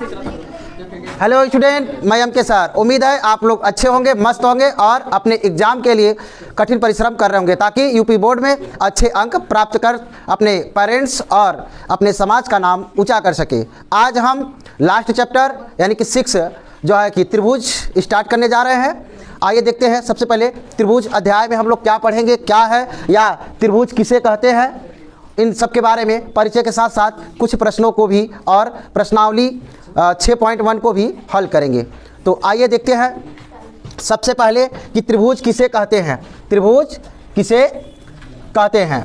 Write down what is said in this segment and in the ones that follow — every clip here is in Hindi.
हेलो स्टूडेंट, मैं एम के सर। उम्मीद है आप लोग अच्छे होंगे, मस्त होंगे और अपने एग्जाम के लिए कठिन परिश्रम कर रहे होंगे ताकि यूपी बोर्ड में अच्छे अंक प्राप्त कर अपने पेरेंट्स और अपने समाज का नाम ऊंचा कर सके। आज हम लास्ट चैप्टर यानी कि 6 जो है कि त्रिभुज स्टार्ट करने जा रहे हैं। आइए देखते हैं। सबसे पहले त्रिभुज अध्याय में हम लोग क्या पढ़ेंगे, क्या है या त्रिभुज किसे कहते हैं, इन सब के बारे में परिचय के साथ साथ कुछ प्रश्नों को भी और प्रश्नावली 6.1 को भी हल करेंगे। तो आइए देखते हैं सबसे पहले कि त्रिभुज किसे कहते हैं। त्रिभुज किसे कहते हैं,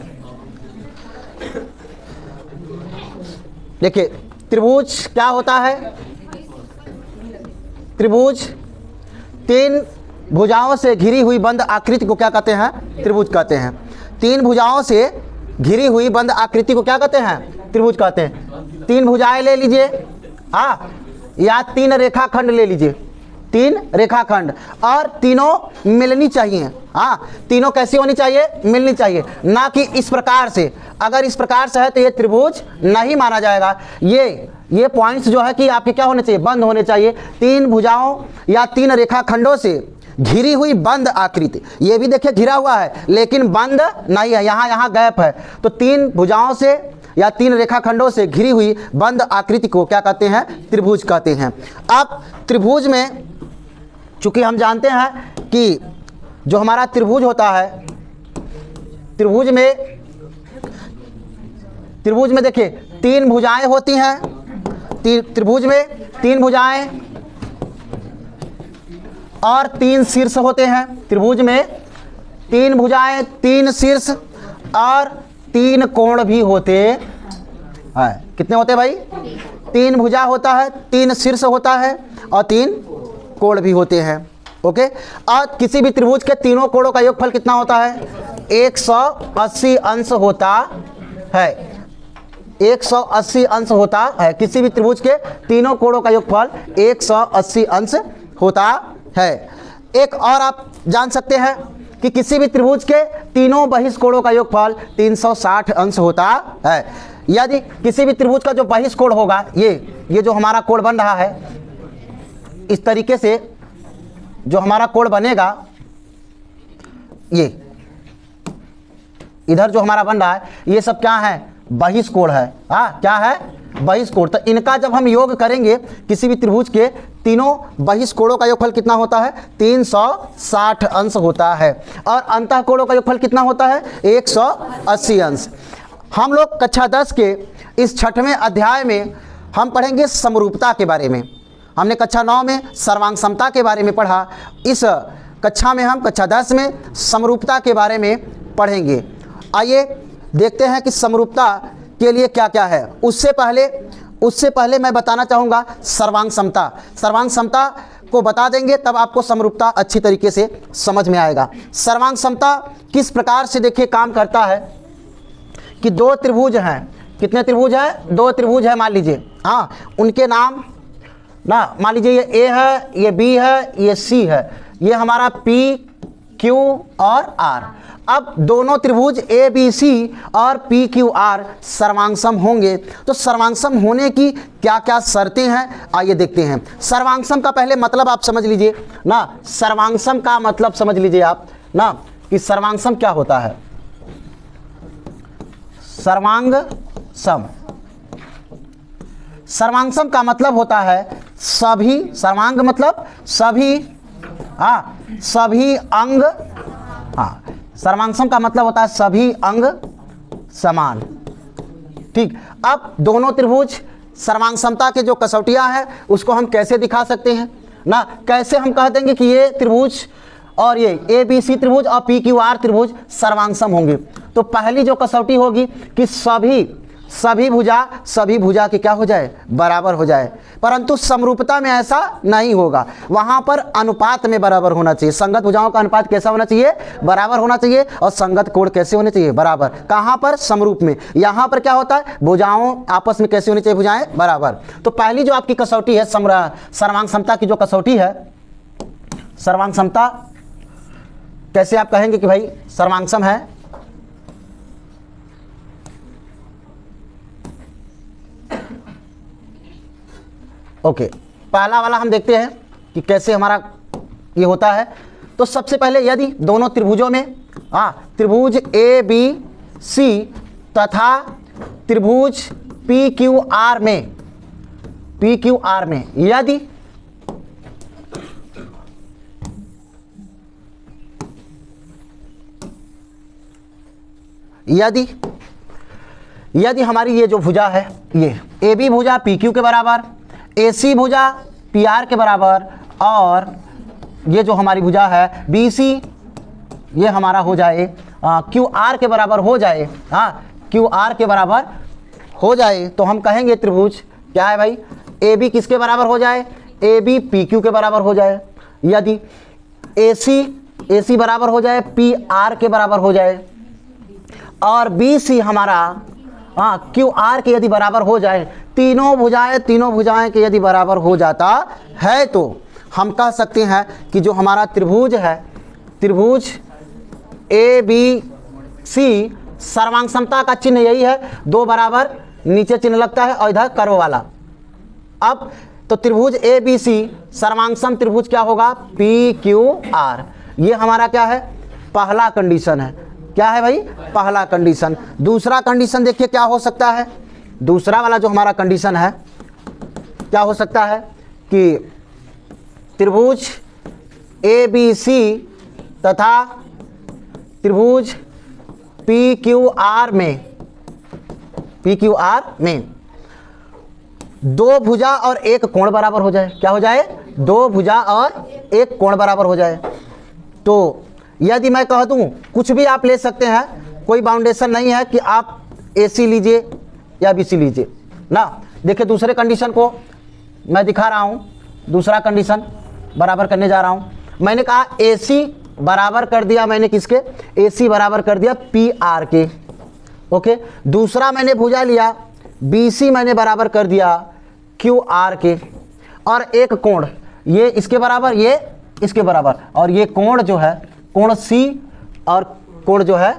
देखिए त्रिभुज क्या होता है। त्रिभुज 3 भुजाओं से घिरी हुई बंद आकृति को क्या कहते हैं, त्रिभुज कहते हैं। 3 भुजाओं से घिरी हुई बंद आकृति को क्या कहते हैं, त्रिभुज कहते हैं। 3 भुजाएं ले लीजिए, हाँ, या 3 रेखाखंड ले लीजिए, 3 रेखाखंड, और तीनों मिलनी चाहिए। हाँ, तीनों कैसी होनी चाहिए, मिलनी चाहिए, ना कि इस प्रकार से। अगर इस प्रकार से है तो ये त्रिभुज नहीं माना जाएगा। ये पॉइंट्स जो है कि आपके क्या होने चाहिए, बंद होने चाहिए। 3 भुजाओं या 3 रेखाखंडों से घिरी हुई बंद आकृति, ये भी देखिए घिरा हुआ है लेकिन बंद नहीं है, यहाँ गैप है। तो 3 भुजाओं से या 3 रेखाखंडों से घिरी हुई बंद आकृति को क्या कहते हैं, त्रिभुज कहते हैं। अब त्रिभुज में चूंकि हम जानते हैं कि जो हमारा त्रिभुज होता है, त्रिभुज में देखिए 3 भुजाएं होती हैं। त्रिभुज में 3 भुजाएं और 3 शीर्ष होते हैं। त्रिभुज में 3 भुजाएं, 3 शीर्ष और 3 कोण भी होते हैं। कितने होते हैं भाई, 3 भुजा होता है, 3 शीर्ष होता है और 3 कोण भी होते हैं। ओके, और किसी भी त्रिभुज के तीनों कोणों का योगफल कितना होता है, 180 अंश होता है। 180 अंश होता है। किसी भी त्रिभुज के तीनों कोणों का योगफल 180 अंश होता है। एक और आप जान सकते हैं कि किसी भी त्रिभुज के तीनों बहिष्कोणों का योगफल 360 अंश होता है। यदि किसी भी त्रिभुज का जो बहिष्कोण होगा, ये जो हमारा कोण बन रहा है, इस तरीके से जो हमारा कोण बनेगा, ये इधर जो हमारा बन रहा है, ये सब क्या है, बहिष्कोण है। हाँ, क्या है, बहिष्कोण। तो इनका जब हम योग करेंगे, किसी भी त्रिभुज के तीनों बहिष्कोणों का योगफल कितना होता है, 360 अंश होता है। और अंतःकोणों का योगफल कितना होता है, 180 अंश। हम लोग कक्षा 10 के इस 6वें अध्याय में हम पढ़ेंगे समरूपता के बारे में। हमने कक्षा 9 में सर्वांग समता के बारे में पढ़ा। इस कक्षा में हम कक्षा 10 में समरूपता के बारे में पढ़ेंगे। आइए देखते हैं कि समरूपता के लिए क्या क्या है। उससे पहले मैं बताना चाहूँगा सर्वांग समता। सर्वांग समता को बता देंगे तब आपको समरूपता अच्छी तरीके से समझ में आएगा। सर्वांग समता किस प्रकार से देखिए काम करता है कि 2 त्रिभुज हैं। कितने त्रिभुज हैं, 2 त्रिभुज है मान लीजिए। हाँ, उनके नाम ना, मान लीजिए ये A है, ये B है, ये C है, ये हमारा P, Q और R। अब दोनों त्रिभुज A B C और P Q R सर्वांगसम होंगे। तो सर्वांगसम होने की क्या क्या शर्तें हैं, आइए देखते हैं। सर्वांगसम का पहले मतलब आप समझ लीजिए ना। सर्वांगसम का मतलब समझ लीजिए आप ना कि सर्वांगसम क्या होता है। सर्वांगसम का मतलब होता है सभी, सर्वांग मतलब सभी, सभी अंग, सर्वांगसम का मतलब होता है सभी अंग समान। ठीक, अब दोनों त्रिभुज सर्वांग समता के जो कसौटियां हैं उसको हम कैसे दिखा सकते हैं ना, कैसे हम कह देंगे कि ये त्रिभुज और ये ABC त्रिभुज और PQR त्रिभुज सर्वांगसम होंगे। तो पहली जो कसौटी होगी कि सभी भुजा के क्या हो जाए, बराबर हो जाए। परंतु समरूपता में ऐसा नहीं होगा, वहां पर अनुपात में बराबर होना चाहिए। संगत भुजाओं का अनुपात कैसा होना चाहिए, बराबर होना चाहिए। और संगत कोण कैसे होने चाहिए, बराबर। कहां पर, समरूप में। यहां पर क्या होता है, भुजाओं आपस में कैसे होनी चाहिए, भुजाएं बराबर। तो पहली जो आपकी कसौटी है सर्वांग समता की जो कसौटी है, सर्वांग समता कैसे आप कहेंगे कि भाई सर्वांगसम है, ओके, पहला वाला हम देखते हैं कि कैसे हमारा ये होता है। तो सबसे पहले यदि दोनों त्रिभुजों में त्रिभुज ए बी सी तथा त्रिभुज पी क्यू आर में यदि हमारी ये जो भुजा है, ये ए बी भुजा पी क्यू के बराबर, ए सी भुजा पी आर के बराबर, और ये जो हमारी भुजा है बी सी ये हमारा हो जाए क्यू आर के बराबर हो जाए, क्यू आर के बराबर हो जाए, तो हम कहेंगे त्रिभुज क्या है भाई, ए बी किसके बराबर हो जाए, ए बी पी क्यू के बराबर हो जाए। यदि ए सी बराबर हो जाए पी आर के बराबर हो जाए, और बी सी हमारा क्यू आर के यदि बराबर हो जाए, तीनों भुजाएं के यदि बराबर हो जाता है, तो हम कह सकते हैं कि जो हमारा त्रिभुज है, त्रिभुज ए बी सी, सर्वांग समता का चिन्ह यही है, दो बराबर नीचे चिन्ह लगता है और इधर कर्व वाला। अब तो त्रिभुज ए बी सी सर्वांगसम त्रिभुज क्या होगा, पी क्यू आर। ये हमारा क्या है, पहला कंडीशन है। क्या है भाई, पहला कंडीशन। दूसरा कंडीशन देखिए क्या हो सकता है, दूसरा वाला जो हमारा कंडीशन है क्या हो सकता है कि त्रिभुज ए बी सी तथा त्रिभुज पी क्यू आर में दो भुजा और एक कोण बराबर हो जाए। क्या हो जाए, दो भुजा और एक कोण बराबर हो जाए। तो यदि मैं कह दूं, कुछ भी आप ले सकते हैं, कोई बाउंडेशन नहीं है कि आप ए सी लीजिए या बी सी लीजिए ना। देखिए दूसरे कंडीशन को मैं दिखा रहा हूं, दूसरा कंडीशन बराबर करने जा रहा हूं। मैंने कहा ए सी बराबर कर दिया, मैंने किसके, ए सी बराबर कर दिया पी आर के। ओके, दूसरा मैंने भुजा लिया बी सी, मैंने बराबर कर दिया क्यू आर के, और एक कोण ये इसके बराबर, ये इसके बराबर, और ये कोण जो है कोण सी और कोण जो है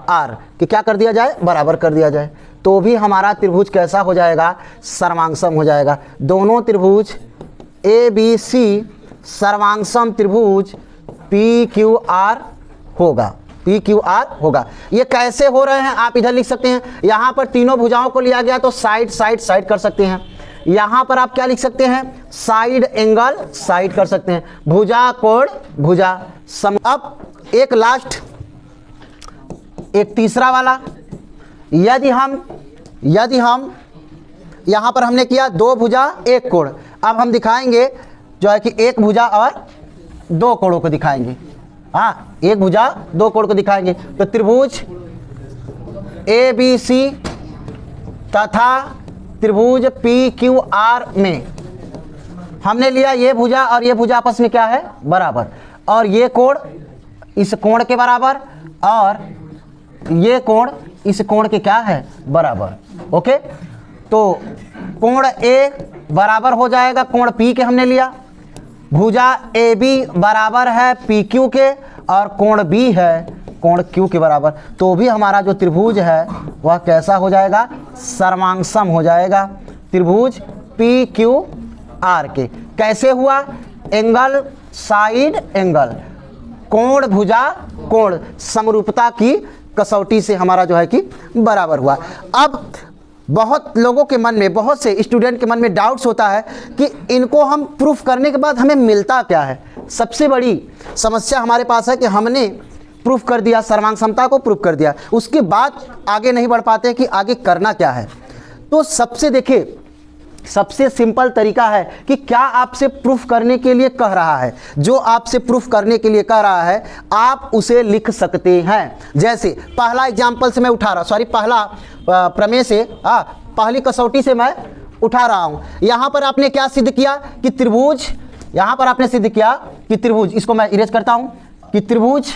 आर कि क्या कर दिया जाए, बराबर कर दिया जाए। तो भी हमारा त्रिभुज कैसा हो जाएगा, सर्वांगसम हो जाएगा। दोनों त्रिभुज ए बी सी सर्वांगसम त्रिभुज पी क्यू आर होगा, पी क्यू आर होगा। ये कैसे हो रहे हैं आप इधर लिख सकते हैं। यहाँ पर तीनों भुजाओं को लिया गया तो साइड साइड साइड कर सकते हैं। यहाँ पर आप क्या लिख सकते हैं, साइड एंगल साइड कर सकते हैं, भुजा कोण भुजा सम। अब एक लास्ट, एक तीसरा वाला, यदि हम यहाँ पर हमने किया दो भुजा एक कोण, अब हम दिखाएंगे जो है कि एक भुजा और दो कोणों को दिखाएंगे। एक भुजा दो कोण को दिखाएंगे। तो त्रिभुज ए बी सी तथा त्रिभुज पी क्यू आर में हमने लिया ये भुजा और ये भुजा आपस में क्या है, बराबर, और ये कोण इस कोण के बराबर, और ये कोण इस कोण के क्या है, बराबर। ओके, तो कोण ए बराबर हो जाएगा कोण पी के, हमने लिया भुजा ए बी बराबर है पी क्यू के, और कोण बी है कोण क्यू के बराबर। तो भी हमारा जो त्रिभुज है वह कैसा हो जाएगा, सर्वांगसम हो जाएगा त्रिभुज पी क्यू आर के। कैसे हुआ, एंगल साइड एंगल, कोण भुजा कोण, समरूपता की कसौटी से हमारा जो है कि बराबर हुआ। अब बहुत लोगों के मन में, बहुत से स्टूडेंट के मन में डाउट्स होता है कि इनको हम प्रूफ करने के बाद हमें मिलता क्या है। सबसे बड़ी समस्या हमारे पास है कि हमने प्रूफ कर दिया, सर्वांग समता को प्रूफ कर दिया, उसके बाद आगे नहीं बढ़ पाते कि आगे करना क्या है। तो सबसे देखिए, सबसे सिंपल तरीका है कि क्या आपसे प्रूफ करने के लिए कह रहा है, जो आपसे प्रूफ करने के लिए कह रहा है आप उसे लिख सकते हैं। जैसे पहला एग्जाम्पल से मैं उठा रहा, सॉरी पहला प्रमेय से, पहली कसौटी से मैं उठा रहा हूं। यहां पर आपने क्या सिद्ध किया कि त्रिभुज, यहां पर आपने सिद्ध किया कि त्रिभुज, इसको मैं इरेज करता हूं, कि त्रिभुज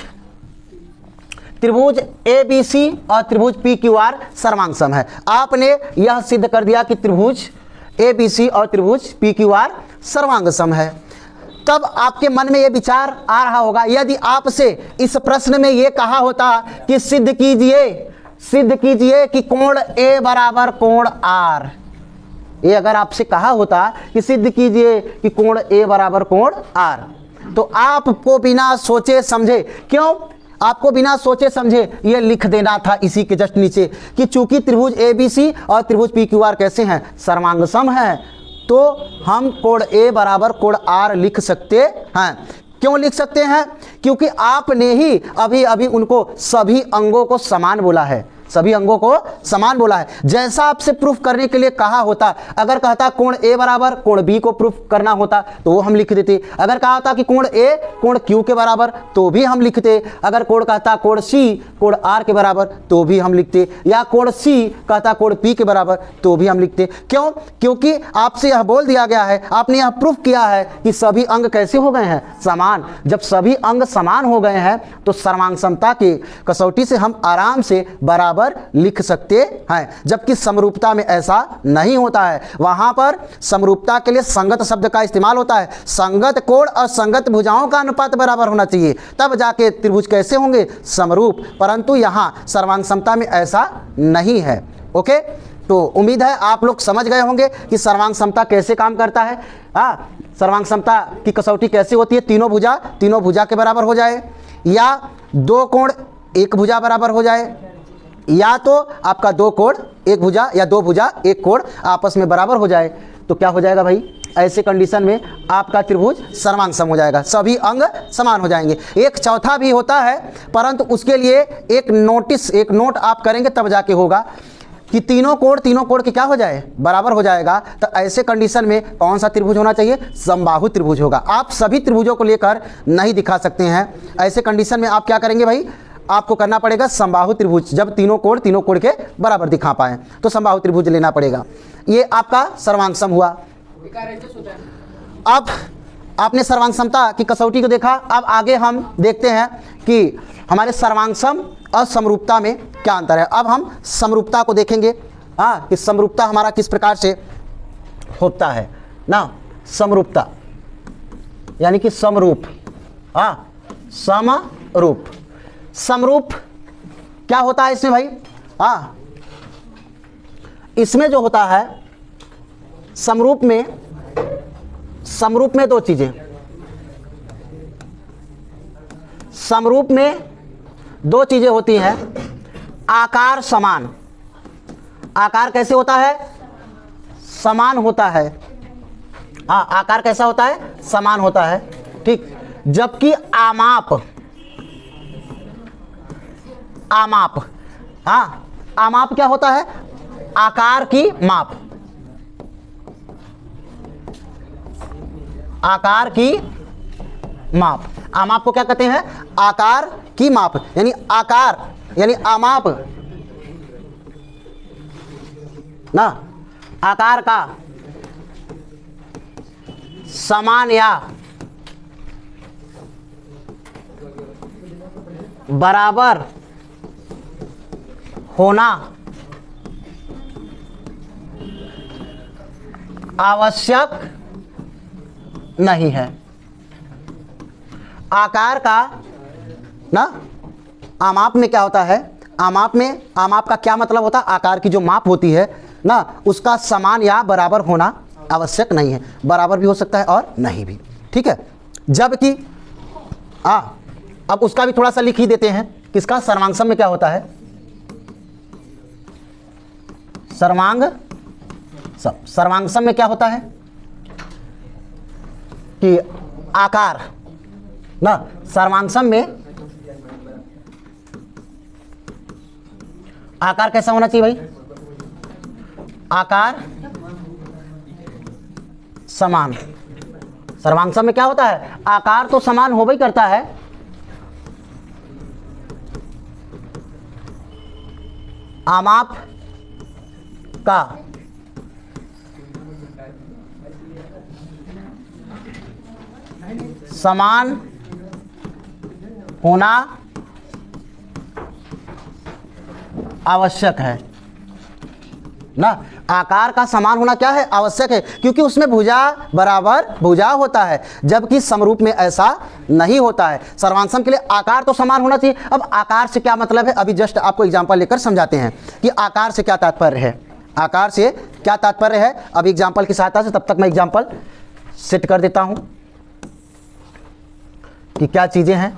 ए बी सी और त्रिभुज पी क्यू आर सर्वांगसम है। आपने यह सिद्ध कर दिया कि त्रिभुज ए बी सी और त्रिभुज पी क्यू आर सर्वांगसम है। तब आपके मन में यह विचार आ रहा होगा, यदि आपसे इस प्रश्न में यह कहा होता कि सिद्ध कीजिए कि कोण ए बराबर कोण आर, ये अगर आपसे कहा होता कि सिद्ध कीजिए कि कोण ए बराबर कोण आर, तो आपको बिना सोचे समझे, क्यों आपको बिना सोचे समझे ये लिख देना था इसी के जस्ट नीचे कि चूंकि त्रिभुज ABC और त्रिभुज PQR कैसे हैं, सर्वांगसम हैं, तो हम कोण ए बराबर कोण आर लिख सकते हैं। क्यों लिख सकते हैं? क्योंकि आपने ही अभी अभी उनको सभी अंगों को समान बोला है, सभी अंगों को समान बोला है। जैसा आपसे प्रूफ करने के लिए कहा होता, अगर कहता कोण ए बराबर कोण बी को प्रूफ करना होता तो वो हम लिख देते, अगर कहा था कि कोण ए कोण क्यू के बराबर तो भी हम लिखते, अगर कोण कहता कोण सी कोण आर के बराबर तो भी हम लिखते, या कोण सी कहता कोण पी के बराबर तो भी हम लिखते। क्यों? क्योंकि आपसे यह बोल दिया गया है, आपने यह प्रूफ किया है कि सभी अंग कैसे हो गए हैं, समान। जब सभी अंग समान हो गए हैं तो सर्वांग समता की कसौटी से हम आराम से बराबर लिख सकते हैं, जबकि समरूपता में ऐसा नहीं होता है। वहां पर समरूपता के लिए संगत शब्द का इस्तेमाल होता है। संगत कोण और संगत भुजाओं का अनुपात बराबर होना चाहिए, तब जाके त्रिभुज कैसे होंगे, समरूप। परंतु यहां सर्वांग समता में ऐसा नहीं है। ओके, तो उम्मीद है आप लोग समझ गए होंगे कि सर्वांग समता कैसे काम करता है। सर्वांग समता की कसौटी कैसे होती है, तीनों भुजा के बराबर हो जाए, या दो कोण एक भुजा बराबर हो जाए, या तो आपका दो कोण एक भुजा या दो भुजा एक कोण आपस में बराबर हो जाए, तो क्या हो जाएगा भाई, ऐसे कंडीशन में आपका त्रिभुज सर्वांग सम हो जाएगा, सभी अंग समान हो जाएंगे। एक चौथा भी होता है, परंतु उसके लिए एक नोट आप करेंगे तब जाके होगा कि तीनों कोण के क्या हो जाए, बराबर हो जाएगा। तो ऐसे कंडीशन में कौन सा त्रिभुज होना चाहिए, समबाहु त्रिभुज होगा। आप सभी त्रिभुजों को लेकर नहीं दिखा सकते हैं। ऐसे कंडीशन में आप क्या करेंगे भाई, आपको करना पड़ेगा समबाहु त्रिभुज। जब तीनों कोण के बराबर दिखा पाए तो समबाहु त्रिभुज लेना पड़ेगा। ये आपका सर्वांग सम हुआ। अब आपने सर्वांग समता की कसौटी को देखा, अब आगे हम देखते हैं कि हमारे सर्वांग सम और समरूपता में क्या अंतर है। अब हम समरूपता को देखेंगे, कि समरूपता हमारा किस प्रकार से होता है ना। समरूपता यानी कि समरूप, समरूप। समरूप क्या होता है इसमें भाई, इसमें जो होता है समरूप में दो चीजें, समरूप में दो चीजें होती हैं। आकार समान, आकार कैसे होता है, समान होता है। आकार कैसा होता है, समान होता है, ठीक। जबकि आमाप, आमाप क्या होता है, आकार की माप, आकार की माप। आमाप को क्या कहते हैं, आकार की माप, यानी आकार यानी आमाप ना, आकार का समान या बराबर होना आवश्यक नहीं है। आकार का ना, आमाप में क्या होता है, आमाप का क्या मतलब होता है, आकार की जो माप होती है ना, उसका समान या बराबर होना आवश्यक नहीं है। बराबर भी हो सकता है और नहीं भी, ठीक है। जबकि अब उसका भी थोड़ा सा लिख ही देते हैं, किसका, सर्वांग सम में क्या होता है, सर्वांग सम में क्या होता है कि आकार ना, सर्वांग सम में आकार कैसा होना चाहिए भाई, आकार समान। सर्वांग सम में क्या होता है, आकार तो समान हो ही करता है, आमाप का समान होना आवश्यक है ना। आकार का समान होना क्या है, आवश्यक है, क्योंकि उसमें भुजा बराबर भुजा होता है, जबकि समरूप में ऐसा नहीं होता है। सर्वांग सम के लिए आकार तो समान होना चाहिए। अब आकार से क्या मतलब है, अभी जस्ट आपको एग्जांपल लेकर समझाते हैं कि आकार से क्या तात्पर्य है। आकार से क्या तात्पर्य है, अब एग्जाम्पल की सहायता से, तब तक मैं एग्जाम्पल सेट कर देता हूं कि क्या चीजें हैं।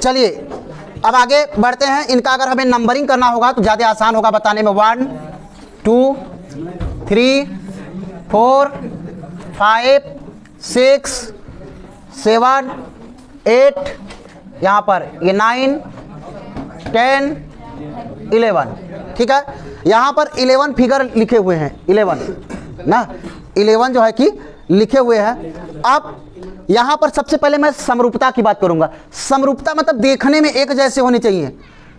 चलिए अब आगे बढ़ते हैं। इनका अगर हमें नंबरिंग करना होगा तो ज़्यादा आसान होगा बताने में। 1 2 3 4 5 6 7 8, यहाँ पर ये 9 10 11, ठीक है। यहाँ पर 11 फिगर लिखे हुए हैं, 11 ना, 11 जो है कि लिखे हुए हैं। अब यहाँ पर सबसे पहले मैं समरूपता की बात करूंगा। समरूपता मतलब देखने में एक जैसे होने चाहिए।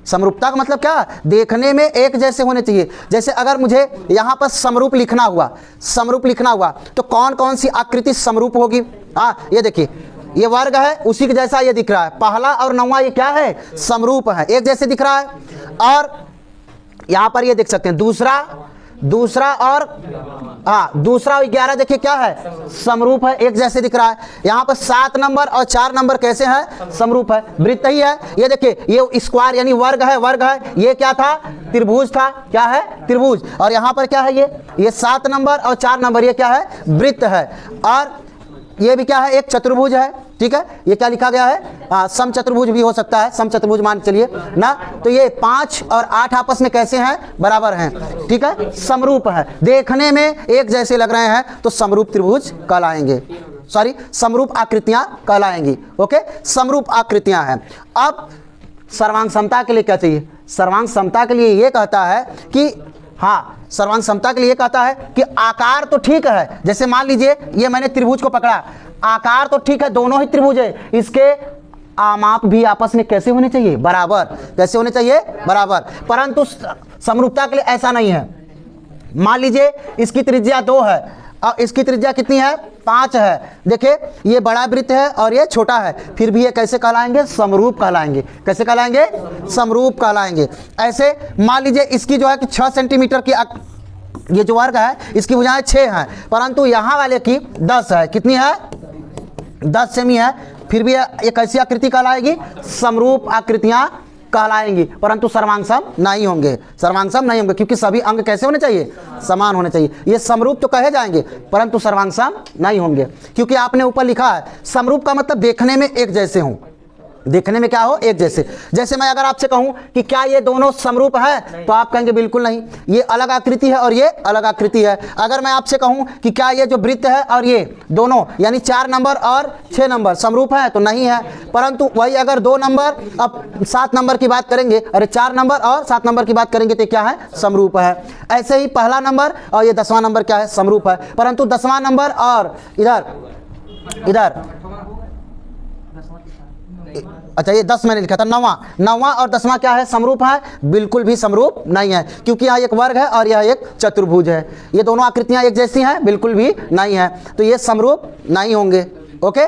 समरूपता का मतलब क्या, देखने में एक जैसे होने चाहिए। जैसे अगर मुझे यहाँ पर समरूप लिखना हुआ, समरूप लिखना हुआ तो कौन कौन सी आकृति समरूप होगी। ये देखिए, ये वर्ग है, उसी के जैसा ये दिख रहा है। पहला और नौवां ये क्या है, समरूप है, एक जैसे दिख रहा है। और यहाँ पर ये देख सकते हैं दूसरा और दूसरा 11 देखिए क्या है, समरूप है, एक जैसे दिख रहा है। यहाँ पर 7 नंबर और 4 नंबर कैसे हैं, समरूप है, वृत्त ही है। ये देखिए, ये स्क्वायर यानी वर्ग है। ये क्या था, त्रिभुज था, क्या है, त्रिभुज। और यहाँ पर क्या है, ये 7 नंबर और 4 नंबर ये क्या है, वृत्त है। और ये भी क्या है, एक चतुर्भुज है, ठीक है। ये क्या लिखा गया है, समचतुर्भुज भी हो सकता है, समचतुर्भुज मान चलिए ना। तो ये 5 और 8 आपस में कैसे हैं, बराबर हैं, ठीक है, समरूप है, देखने में एक जैसे लग रहे हैं तो समरूप त्रिभुज कहलाएंगे, सॉरी समरूप आकृतियां कहलाएंगी। ओके, समरूप आकृतियां हैं। अब सर्वांग समता के लिए क्या चाहिए, सर्वांग समता के लिए ये कहता है कि सर्वांग समता के लिए कहता है कि आकार तो ठीक है। जैसे मान लीजिए ये मैंने त्रिभुज को पकड़ा, आकार तो ठीक है, दोनों ही त्रिभुज है, इसके आमाप भी आपस में कैसे होने चाहिए, बराबर। कैसे होने चाहिए, बराबर। परंतु समरूपता के लिए ऐसा नहीं है। मान लीजिए इसकी त्रिज्या 2 है और इसकी त्रिज्या कितनी है, 5 है। देखिए ये बड़ा वृत्त है और ये छोटा है, फिर भी ये कैसे कहलाएंगे, समरूप कहलाएंगे। कैसे कहलाएंगे, समरूप कहलाएंगे। ऐसे मान लीजिए इसकी जो है कि 6 सेंटीमीटर की ये जो वर्ग है इसकी भुजाएं 6 हैं, परंतु यहाँ वाले की 10 है। कितनी है, 10 सेमी है, फिर भी ये कैसी आकृति कहलाएगी, समरूप आकृतियां कहलाएंगी, परंतु सर्वांगसम नहीं होंगे, सर्वांगसम नहीं होंगे, क्योंकि सभी अंग कैसे होने चाहिए, समान होने चाहिए। ये समरूप तो कहे जाएंगे परंतु सर्वांगसम नहीं होंगे, क्योंकि आपने ऊपर लिखा है समरूप का मतलब देखने में एक जैसे हों, देखने में क्या हो, एक जैसे। जैसे मैं अगर आपसे कहूं कि क्या ये दोनों समरूप है, तो आप कहेंगे बिल्कुल नहीं, ये अलग आकृति है और ये अलग आकृति है। अगर मैं आपसे कहूं कि क्या ये जो वृत्त है और ये दोनों यानी 4 नंबर और 6 नंबर समरूप है, तो नहीं है। परंतु वही अगर 2 नंबर अब 7 नंबर की बात करेंगे, अरे 4 नंबर और 7 नंबर की बात करेंगे तो क्या है, समरूप है। ऐसे ही पहला नंबर और ये 10वां नंबर क्या है, समरूप है। परंतु 10वां नंबर और इधर अच्छा ये 10 मैंने लिखा था, नौवां और 10वां क्या है, समरूप है? बिल्कुल भी समरूप नहीं है, क्योंकि यहाँ एक वर्ग है और यह एक चतुर्भुज है। ये दोनों आकृतियाँ एक जैसी हैं? बिल्कुल भी नहीं है, तो ये समरूप नहीं होंगे। ओके,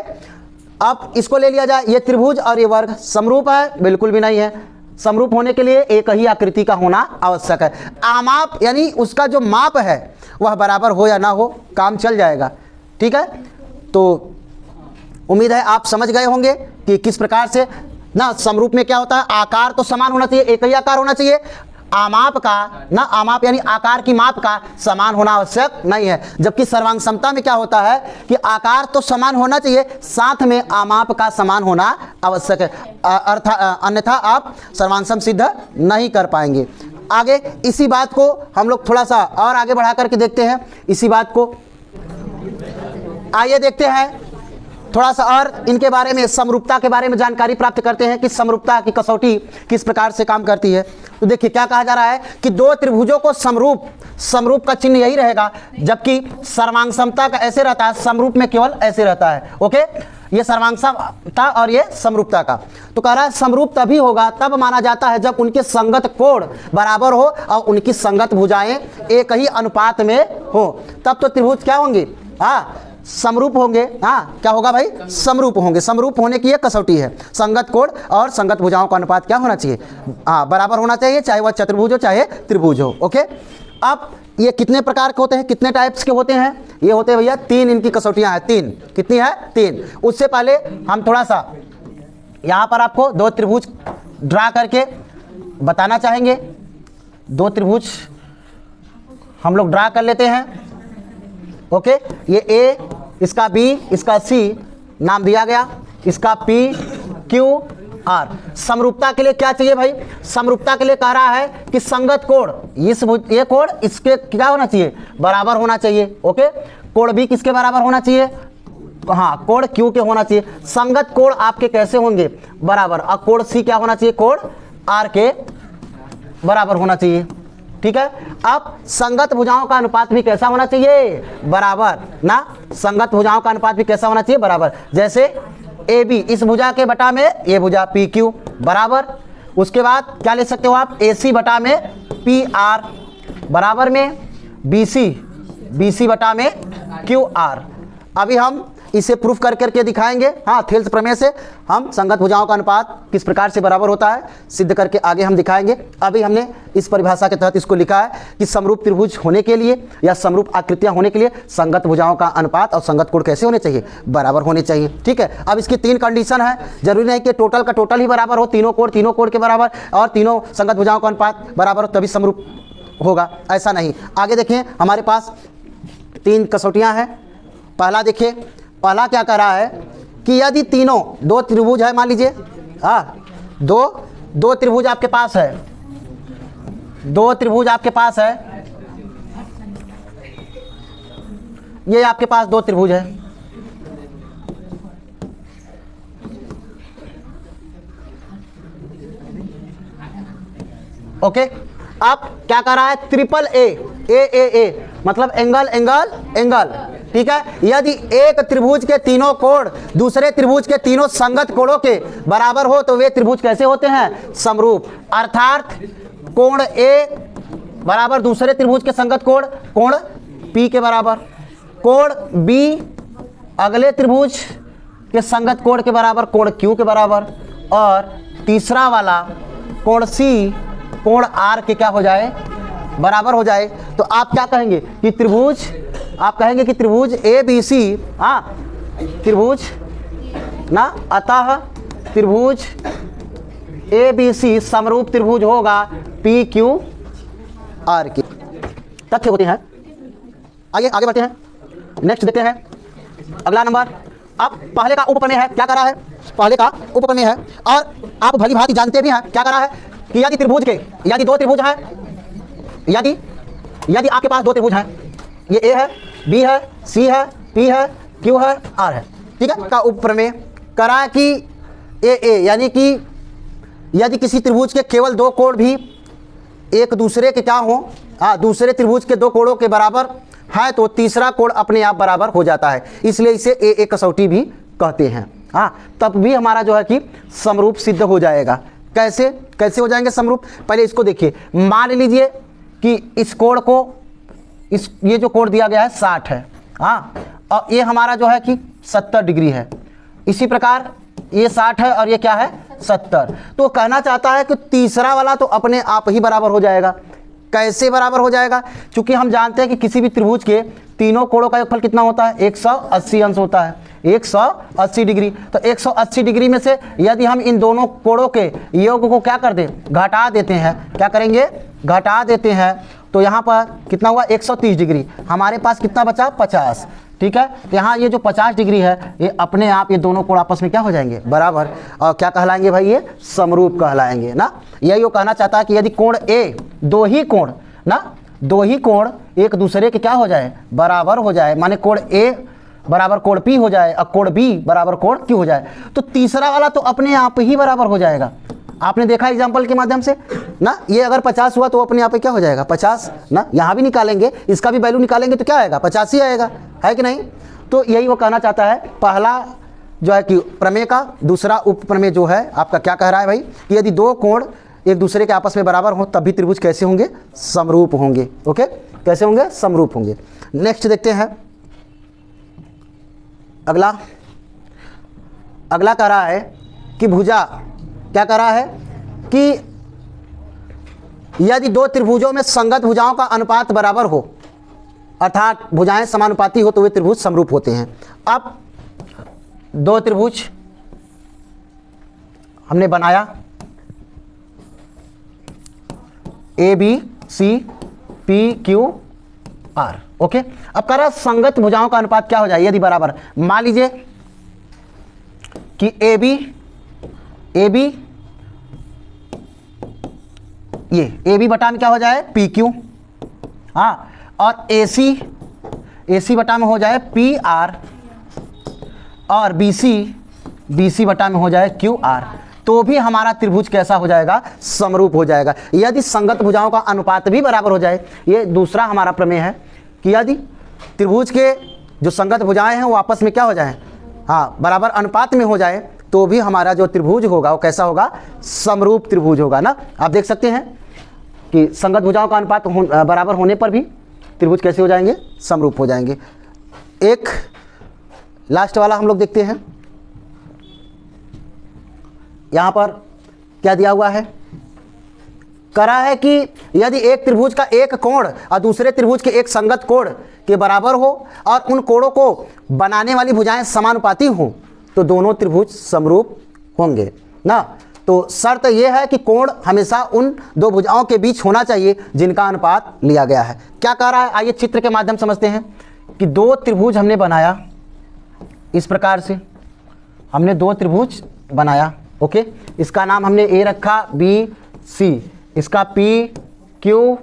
अब इसको ले लिया जाए, ये त्रिभुज और ये वर्ग समरूप है? बिल्कुल भी नहीं है। समरूप होने के लिए एक ही आकृति का होना आवश्यक है। आमाप यानी उसका जो माप है वह बराबर हो या ना हो, काम चल जाएगा। ठीक है, तो उम्मीद है आप समझ गए होंगे कि किस प्रकार से ना समरूप में क्या होता है। आकार तो समान होना चाहिए, एक ही आकार होना चाहिए। आमाप का ना, आमाप यानी आकार की माप का समान होना आवश्यक नहीं है। जबकि सर्वांग समता में क्या होता है कि आकार तो समान होना चाहिए, साथ में आमाप का समान होना आवश्यक है, अन्यथा आप सर्वांग सिद्ध नहीं कर पाएंगे। आगे इसी बात को हम लोग थोड़ा सा और आगे बढ़ा करके देखते हैं। इसी बात को आइए देखते हैं थोड़ा सा और इनके बारे में, समरूपता के बारे में जानकारी प्राप्त करते हैं कि समरूपता की कसौटी किस प्रकार से काम करती है। तो देखिए क्या कहा जा रहा है कि दो त्रिभुजों को समरूप का चिन्ह यही रहेगा, जबकि सर्वांग समता का ऐसे रहता है, समरूप में केवल ऐसे रहता है। ओके, ये सर्वांग समता और ये समरूपता का। तो कह रहा है समरूप तभी होगा, तब माना जाता है जब उनके संगत कोण बराबर हो और उनकी संगत भुजाएं एक ही अनुपात में हो, तब तो त्रिभुज क्या होंगे, हाँ समरूप होंगे। हाँ क्या होगा भाई, समरूप होंगे। समरूप होने की एक कसौटी है, संगत कोण और संगत भुजाओं का अनुपात क्या होना चाहिए, हाँ बराबर होना चाहिए, चाहे वह चतुर्भुज हो चाहे त्रिभुज हो। ओके, अब ये कितने प्रकार के होते हैं, कितने टाइप्स के होते हैं? ये होते हैं भैया 3, इनकी कसौटियाँ हैं 3। कितनी है? 3। उससे पहले हम थोड़ा सा यहाँ पर आपको 2 त्रिभुज ड्रा करके बताना चाहेंगे। 2 त्रिभुज हम लोग ड्रा कर लेते हैं। ओके, ये ए, इसका बी, इसका सी नाम दिया गया, इसका पी क्यू आर। समरूपता के लिए क्या चाहिए भाई, समरूपता के लिए कह रहा है कि संगत कोण, ये कोण इसके क्या होना चाहिए, बराबर होना चाहिए। ओके, कोण भी किसके बराबर होना चाहिए, हाँ कोण क्यू के होना चाहिए। संगत कोण आपके कैसे होंगे, बराबर, और कोण सी क्या होना चाहिए, कोण आर के बराबर होना चाहिए। ठीक है, अब संगत भुजाओं का अनुपात भी कैसा होना चाहिए, बराबर ना, संगत भुजाओं का अनुपात भी कैसा होना चाहिए, बराबर। जैसे ए बी, इस भुजा के बटा में ये भुजा पी क्यू बराबर। उसके बाद क्या ले सकते हो आप, ए सी बटा में पी आर बराबर में बी सी बटा में क्यू आर। अभी हम इसे प्रूफ कर करके दिखाएंगे। हाँ, थेल्स प्रमेय से हम संगत भुजाओं का अनुपात किस प्रकार से बराबर होता है सिद्ध करके आगे हम दिखाएंगे। अभी हमने इस परिभाषा के तहत इसको लिखा है कि समरूप त्रिभुज होने के लिए या समरूप आकृतियां होने के लिए संगत भुजाओं का अनुपात और संगत कोण कैसे होने चाहिए, बराबर होने चाहिए। ठीक है, अब इसकी 3 कंडीशन है। जरूरी नहीं कि टोटल का टोटल ही बराबर हो, तीनों कोण के बराबर और तीनों संगत भुजाओं का अनुपात बराबर हो तभी समरूप होगा, ऐसा नहीं। आगे देखें, हमारे पास 3 कसौटियाँ हैं। पहला देखिए, पहला क्या कर रहा है कि यदि तीनों 2 त्रिभुज है, मान लीजिए दो त्रिभुज आपके पास है, 2 त्रिभुज आपके पास है, ये आपके पास 2 त्रिभुज है। ओके, अब क्या कर रहा है, ट्रिपल ए मतलब एंगल। ठीक है, यदि एक त्रिभुज के तीनों कोण दूसरे त्रिभुज के तीनों संगत कोणों के बराबर हो तो वे त्रिभुज कैसे होते हैं, समरूप। अर्थात कोण ए बराबर दूसरे त्रिभुज के संगत कोण पी के बराबर, कोण बी अगले त्रिभुज के संगत कोण के बराबर, कोण क्यू के बराबर, और तीसरा वाला कोण सी कोण आर के क्या हो जाए, बराबर हो जाए। तो आप क्या कहेंगे कि त्रिभुज, आप कहेंगे कि त्रिभुज ए बी सी, त्रिभुज ना, अतः त्रिभुज ए बी सी समरूप त्रिभुज होगा पी क्यू आर की। तथ्य होते हैं। आगे बढ़ते हैं, नेक्स्ट देखते हैं अगला नंबर। अब पहले का उपप्रमेय है, क्या करा है, पहले का उपप्रमेय है और आप भली भांति जानते भी हैं क्या करा है कि यदि त्रिभुज के, यदि 2 त्रिभुज है, यदि आपके पास 2 त्रिभुज हैं, ये ए है, बी है, सी है, पी है, क्यू है, आर है। ठीक है, का उपप्रमेय करा कि ए यानी कि यदि किसी त्रिभुज के केवल 2 कोण भी एक दूसरे के क्या हो, दूसरे त्रिभुज के 2 कोणों के बराबर है तो तीसरा कोण अपने आप बराबर हो जाता है, इसलिए इसे ए कसौटी भी कहते हैं। हाँ, तब भी हमारा जो है कि समरूप सिद्ध हो जाएगा। कैसे कैसे हो जाएंगे समरूप? पहले इसको देखिए, मान लीजिए कि इस कोण को, ये जो कोण दिया गया है 60 है, हाँ, और ये हमारा जो है कि 70 डिग्री है। इसी प्रकार ये 60 है और ये क्या है 70। तो कहना चाहता है कि तीसरा वाला तो अपने आप ही बराबर हो जाएगा। कैसे बराबर हो जाएगा? क्योंकि हम जानते हैं कि किसी भी त्रिभुज के तीनों कोणों का योगफल कितना होता है? 180 अंश होता है, 180 डिग्री। तो 180 डिग्री में से यदि हम इन दोनों कोणों के योग को क्या कर दें? घटा देते हैं। क्या करेंगे? घटा देते हैं। तो यहाँ पर कितना हुआ? 130 डिग्री। हमारे पास कितना बचा? 50। ठीक है, तो यहाँ ये जो 50 डिग्री है, ये अपने आप ये दोनों कोण आपस में क्या हो जाएंगे? बराबर। और क्या कहलाएंगे भाई? ये समरूप कहलाएंगे ना। यही वो कहना चाहता है कि यदि कोण ए, दो ही कोण एक दूसरे के क्या हो जाए? बराबर हो जाए, माने कोण ए बराबर कोण पी हो जाए और कोण बी बराबर कोण क्यू हो जाए, तो तीसरा वाला तो अपने आप ही बराबर हो जाएगा। आपने देखा एग्जाम्पल के माध्यम से ना, ये अगर 50 हुआ तो अपने आप ही क्या हो जाएगा? 50 ना। यहाँ भी निकालेंगे, इसका भी वैल्यू निकालेंगे तो क्या आएगा? 50 ही आएगा, है कि नहीं? तो यही वो कहना चाहता है। पहला जो है कि प्रमेय का, दूसरा उप प्रमेय जो है आपका क्या कह रहा है भाई? कि यदि दो कोण एक दूसरे के आपस में बराबर हो तब भी त्रिभुज कैसे होंगे? समरूप होंगे। ओके, कैसे होंगे? समरूप होंगे। नेक्स्ट देखते हैं। अगला कह रहा है कि भुजा, क्या कह रहा है कि यदि दो त्रिभुजों में संगत भुजाओं का अनुपात बराबर हो, अर्थात भुजाएं समानुपाती हो, तो वे त्रिभुज समरूप होते हैं। अब दो त्रिभुज हमने बनाया, A B C P Q R. Okay, अब कह रहा है संगत भुजाओं का अनुपात क्या हो जाए यदि बराबर? मान लीजिए कि ए बी ये ए बी बटा में क्या हो जाए? पी क्यू, हाँ, और ए सी बटा में हो जाए पी आर, और बी सी बटा में हो जाए क्यू आर। तो भी हमारा त्रिभुज कैसा हो जाएगा? समरूप हो जाएगा, यदि संगत भुजाओं का अनुपात भी बराबर हो जाए। ये दूसरा हमारा प्रमेय है कि यदि त्रिभुज के जो संगत भुजाएं हैं वो आपस में क्या हो जाए? हाँ, बराबर अनुपात में हो जाए, तो भी हमारा जो त्रिभुज होगा वो कैसा होगा? समरूप त्रिभुज होगा ना। आप देख सकते हैं कि संगत भुजाओं का अनुपात बराबर होने पर भी त्रिभुज कैसे हो जाएंगे? समरूप हो जाएंगे। एक लास्ट वाला हम लोग देखते हैं। यहां पर क्या दिया हुआ है? करा है कि यदि एक त्रिभुज का एक कोण और दूसरे त्रिभुज के एक संगत कोण के बराबर हो और उन कोणों को बनाने वाली भुजाएं समानुपाती हो, तो दोनों त्रिभुज समरूप होंगे ना। तो शर्त यह है कि कोण हमेशा उन दो भुजाओं के बीच होना चाहिए जिनका अनुपात लिया गया है। क्या कह रहा है? आइए चित्र के माध्यम समझते हैं कि दो त्रिभुज हमने बनाया, इस प्रकार से हमने दो त्रिभुज बनाया। ओके, इसका नाम हमने ए रखा, बी सी, इसका पी क्यू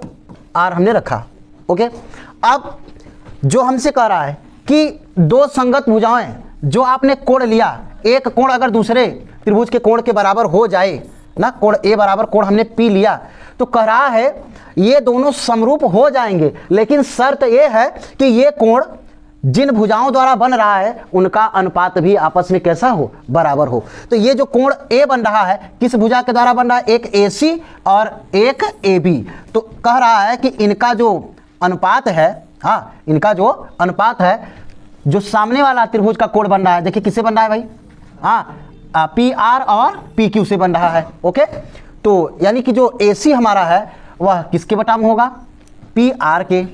आर हमने रखा। ओके, अब जो हमसे कह रहा है कि दो संगत भुजाएं जो आपने कोण लिया, एक कोण अगर दूसरे त्रिभुज के कोण के बराबर हो जाए ना, कोण ए बराबर कोण हमने पी लिया, तो कह रहा है ये दोनों समरूप हो जाएंगे, लेकिन शर्त यह है कि ये कोण जिन भुजाओं द्वारा बन रहा है उनका अनुपात भी आपस में कैसा हो? बराबर हो। तो ये जो कोण ए बन रहा है किस भुजा के द्वारा बन रहा है? एक AC और एक AB। तो कह रहा है कि इनका जो अनुपात है, हाँ, इनका जो अनुपात है, जो सामने वाला त्रिभुज का कोण बन रहा है, देखिए किससे बन रहा है भाई? हाँ, PR और PQ से बन रहा है। ओके, तो यानी कि जो AC हमारा है वह किसके बटा में होगा? PR के,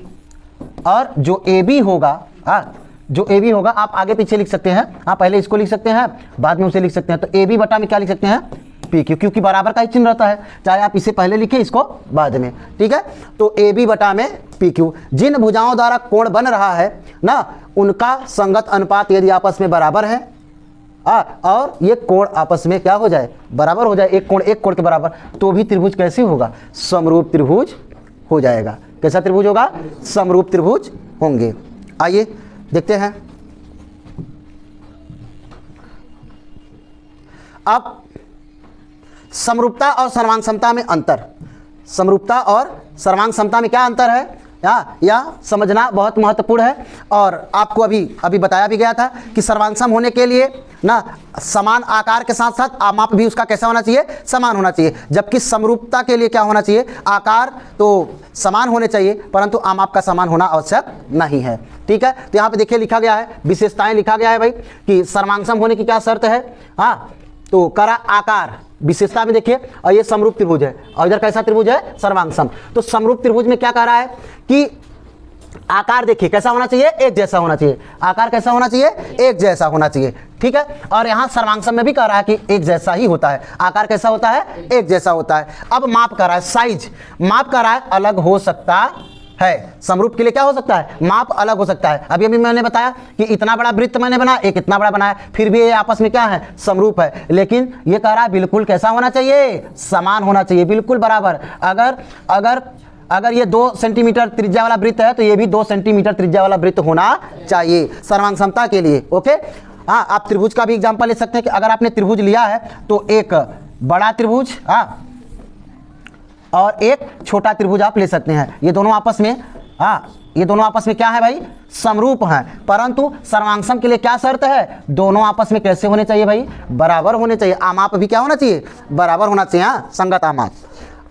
और जो AB होगा, हाँ, जो ए बी होगा आप आगे पीछे लिख सकते हैं। हाँ, पहले इसको लिख सकते हैं, बाद में उसे लिख सकते हैं। तो ए बी बटा में क्या लिख सकते हैं? पी क्यू, क्योंकि बराबर का ही चिन्ह रहता है, चाहे आप इसे पहले लिखें इसको बाद में। ठीक है, तो ए बी बटा में पी क्यू, जिन भुजाओं द्वारा कोण बन रहा है ना, उनका संगत अनुपात यदि आपस में बराबर है और ये कोण आपस में क्या हो जाए? बराबर हो जाए, एक कोण के बराबर, तो भी त्रिभुज कैसे होगा? समरूप त्रिभुज हो जाएगा। कैसा त्रिभुज होगा? समरूप त्रिभुज होंगे। आइए देखते हैं। अब समरूपता और सर्वांग समता में अंतर। समरूपता और सर्वांग समता में क्या अंतर है? यह समझना बहुत महत्वपूर्ण है। और आपको अभी बताया भी गया था कि सर्वांगसम होने के लिए ना समान आकार के साथ साथ आमाप भी उसका कैसा होना चाहिए, समान होना चाहिए। जबकि समरूपता के लिए क्या होना चाहिए, आकार तो समान होने चाहिए परंतु आमाप का समान होना आवश्यक नहीं है। ठीक है, तो यहाँ पे देखिए लिखा गया है, विशेषताएं लिखा गया है भाई कि सर्वांगसम होने की क्या शर्त है। हाँ, तो करा आकार विशेषता में देखिए, और ये समरूप त्रिभुज है और इधर कैसा त्रिभुज है, सर्वांगसम। तो समरूप त्रिभुज में क्या कह रहा है कि आकार देखिए कैसा होना चाहिए, एक जैसा होना चाहिए। आकार कैसा होना चाहिए, एक जैसा होना चाहिए। ठीक है, और यहां सर्वांगसम में भी कह रहा है कि एक जैसा ही होता है। आकार कैसा होता है, एक जैसा होता है। अब माप कर रहा है, साइज माप कर रहा है, अलग हो सकता है। समरूप के लिए क्या हो सकता है, माप अलग हो सकता है। अभी मैंने बताया कि इतना बड़ा वृत्त मैंने बनाया, एक इतना बड़ा बनाया, फिर भी ये आपस में क्या है, समरूप है। लेकिन ये कह रहा है बिल्कुल कैसा होना चाहिए, समान होना चाहिए, बिल्कुल बराबर। अगर ये 2 सेंटीमीटर त्रिज्या वाला वृत्त है तो ये भी 2 सेंटीमीटर त्रिज्या वाला वृत्त होना चाहिए सर्वांगसमता के लिए। ओके, हाँ, आप त्रिभुज का भी एग्जांपल ले सकते हैं कि अगर आपने त्रिभुज लिया है तो एक बड़ा त्रिभुज और एक छोटा त्रिभुज आप ले सकते हैं। ये दोनों आपस में ये दोनों आपस में क्या है भाई, समरूप हैं। परंतु सर्वांगसम के लिए क्या शर्त है, दोनों आपस में कैसे होने चाहिए भाई, बराबर होने चाहिए। आमाप भी क्या होना चाहिए, बराबर होना चाहिए, संगत आमाप।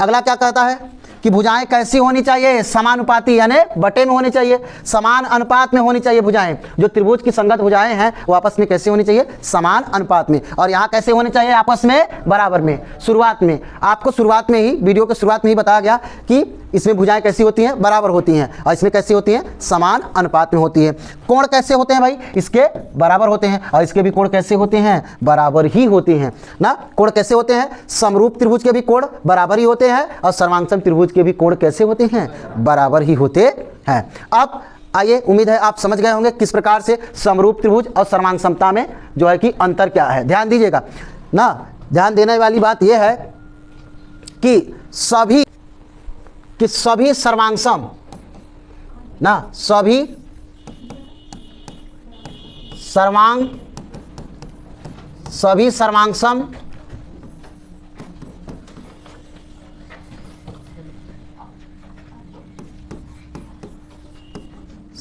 अगला क्या कहता है कि भुजाएं कैसी होनी चाहिए, समानुपाती यानी बटे में होनी चाहिए, समान अनुपात में होनी चाहिए भुजाएं। जो त्रिभुज की संगत भुजाएं हैं वो आपस में कैसे होनी चाहिए, समान अनुपात में। और यहाँ कैसे होने चाहिए, आपस में बराबर में। शुरुआत में आपको शुरुआत में ही वीडियो के शुरुआत में ही बताया गया कि इसमें भुजाएं कैसी होती हैं, बराबर होती हैं, और इसमें कैसी होती हैं, समान अनुपात में होती है। कोण कैसे होते हैं भाई, इसके बराबर होते हैं और इसके भी कोण कैसे होते हैं, बराबर ही होते हैं ना। कोण कैसे होते हैं, समरूप त्रिभुज के भी कोण बराबर ही होते हैं और सर्वांगसम त्रिभुज के भी कोण कैसे होते हैं, बराबर ही होते हैं। अब आइए, उम्मीद है आप समझ गए होंगे किस प्रकार से समरूप त्रिभुज और सर्वांगसमता में जो है कि अंतर क्या है। ध्यान दीजिएगा ना, ध्यान देने वाली बात यह है कि सभी सर्वांगसम ना, सभी सर्वांगसम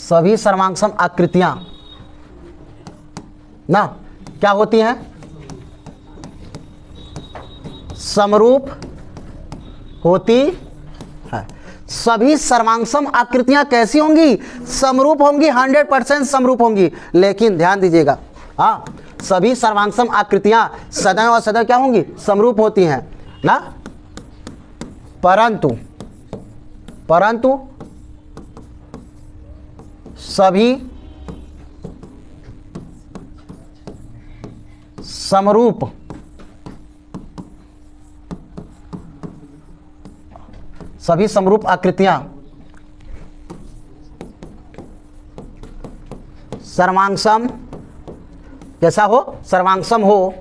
सभी सर्वांगसम आकृतियां ना क्या होती हैं, समरूप होती है। सभी सर्वांगसम आकृतियां कैसी होंगी, समरूप होंगी, 100% समरूप होंगी। लेकिन ध्यान दीजिएगा, हाँ, सभी सर्वांगसम आकृतियां सदैव और सदैव क्या होंगी, समरूप होती हैं ना। परंतु सभी समरूप आकृतियां सर्वांगसम कैसा हो, सर्वांगसम हो,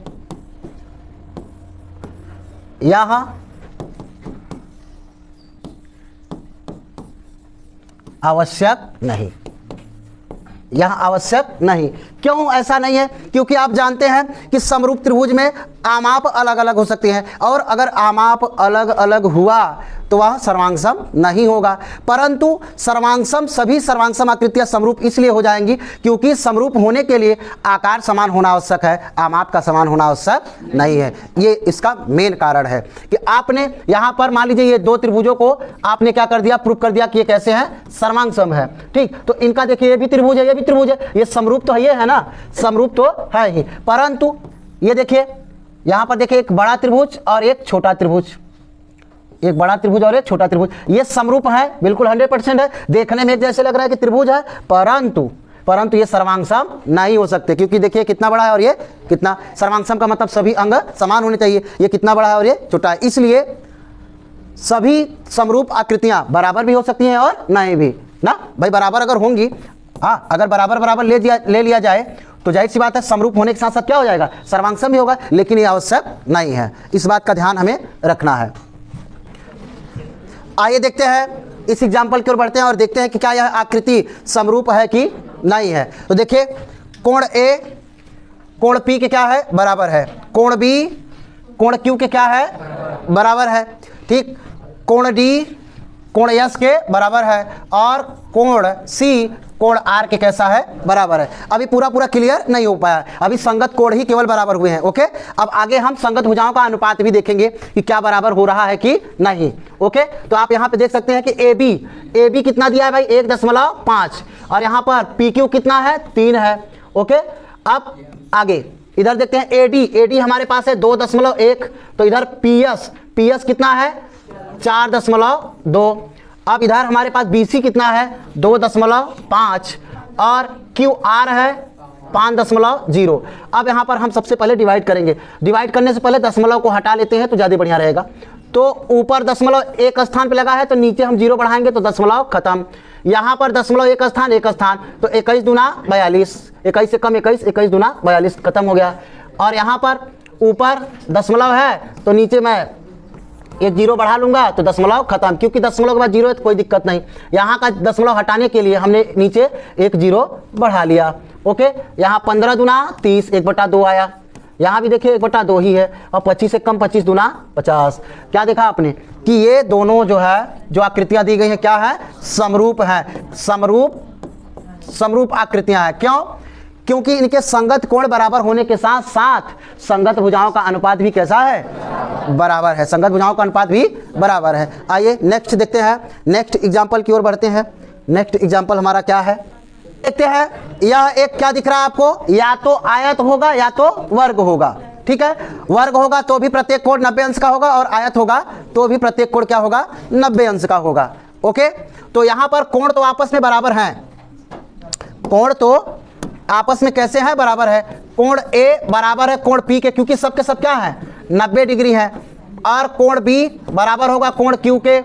यह आवश्यक नहीं। यह आवश्यक नहीं। क्यों ऐसा नहीं है, क्योंकि आप जानते हैं कि समरूप त्रिभुज में आमाप अलग अलग हो सकते हैं और अगर आमाप अलग अलग हुआ तो वह सर्वांगसम नहीं होगा। परंतु सर्वांगसम सभी सर्वांगसम आकृतियां समरूप इसलिए हो जाएंगी क्योंकि समरूप होने के लिए आकार समान होना आवश्यक है, आमाप का समान होना आवश्यक नहीं है। ये इसका मेन कारण है कि आपने यहाँ पर मान लीजिए ये 2 त्रिभुजों को आपने क्या कर दिया, प्रूव कर दिया कि ये कैसे हैं, सर्वांगसम है। ठीक, तो इनका देखिए ये भी त्रिभुज है, ये भी त्रिभुज है, ये समरूप तो है ना, समरूप तो है ही। परंतु ये देखिए यहाँ पर देखिए एक बड़ा त्रिभुज और एक छोटा त्रिभुज, एक बड़ा त्रिभुज और एक छोटा त्रिभुज, ये समरूप है, बिल्कुल 100% है, देखने में एक जैसे लग रहा है कि त्रिभुज है, परंतु ये सर्वांगसम नहीं हो सकते क्योंकि देखिए कितना बड़ा है और ये कितना, सर्वांगसम का मतलब सभी अंग समान होने चाहिए, ये कितना बड़ा है और ये छोटा है। इसलिए सभी समरूप आकृतियां बराबर भी हो सकती हैं और नहीं भी ना भाई। बराबर अगर होंगी, हाँ, अगर बराबर ले लिया जाए तो जाहिर सी बात है समरूप होने के साथ साथ क्या हो जाएगा, सर्वांगसम भी होगा, लेकिन ये आवश्यक नहीं है। इस बात का ध्यान हमें रखना है। आइए देखते हैं, इस एग्जाम्पल की ओर बढ़ते हैं और देखते हैं कि क्या यह आकृति समरूप है कि नहीं है। तो देखिए कोण ए कोण P के क्या है, बराबर है, कोण B कोण Q के क्या है, बराबर है। ठीक, कोण D कोण यस के बराबर है और कोण सी कोण आर के कैसा है, बराबर है। अभी पूरा क्लियर नहीं हो पाया, अभी संगत कोण ही केवल बराबर हुए हैं। ओके, अब आगे हम संगत भुजाओं का अनुपात भी देखेंगे कि क्या बराबर हो रहा है कि नहीं। ओके, तो आप यहाँ पे देख सकते हैं कि ए बी कितना दिया है भाई 1.5 और यहाँ पर पी क्यू कितना है 3 है। ओके, अब आगे इधर देखते हैं एडी हमारे पास है 2.1, तो इधर पीएस कितना है 4.2। अब इधर हमारे पास बीसी कितना है 2.5 और क्यू आर है 5.0। अब यहाँ पर हम सबसे पहले डिवाइड करेंगे, डिवाइड करने से पहले दशमलव को हटा लेते हैं तो ज़्यादा बढ़िया रहेगा। तो ऊपर दशमलव एक स्थान पे लगा है तो नीचे हम 0 बढ़ाएंगे तो दशमलव खत्म। यहाँ पर दशमलव एक स्थान तो 21 दूना 42, 21 से कम 21 दूना 42 खत्म हो गया। और यहाँ पर ऊपर दशमलव है तो नीचे मैं एक 0 बढ़ा लूंगा तो दशमलव खत्म, क्योंकि दशमलव के बाद 0 है तो कोई दिक्कत नहीं। यहाँ का दशमलव हटाने के लिए हमने नीचे एक 0 बढ़ा लिया। ओके, यहाँ 15 दूना 30 1/2 आया, यहाँ भी देखिए 1/2 ही है और 25 से कम 25 दूना 50। क्या देखा आपने कि ये दोनों जो है जो आकृतियां दी गई हैं क्या है, समरूप है, समरूप आकृतियां हैं। क्यों? क्योंकि इनके संगत कोण बराबर होने के साथ साथ संगत भुजाओं का अनुपात भी कैसा है, बराबर है। संगत भुजाओं का अनुपात भी बराबर है। आइए नेक्स्ट देखते हैं, नेक्स्ट एग्जांपल की ओर बढ़ते हैं। नेक्स्ट एग्जांपल हमारा क्या है देखते हैं। यह एक क्या दिख रहा है आपको, या तो आयत होगा या तो वर्ग होगा। ठीक है, वर्ग होगा तो भी प्रत्येक कोण 90 अंश का होगा और आयत होगा तो भी प्रत्येक कोण क्या होगा 90 अंश का होगा। ओके, तो यहां पर कोण तो आपस में बराबर हैं, कोण तो आपस में कैसे हैं, बराबर है। कोण ए बराबर है कोण पी के, क्योंकि सबके सब क्या है 90 डिग्री है, और कोण बी बराबर होगा कोण क्यू के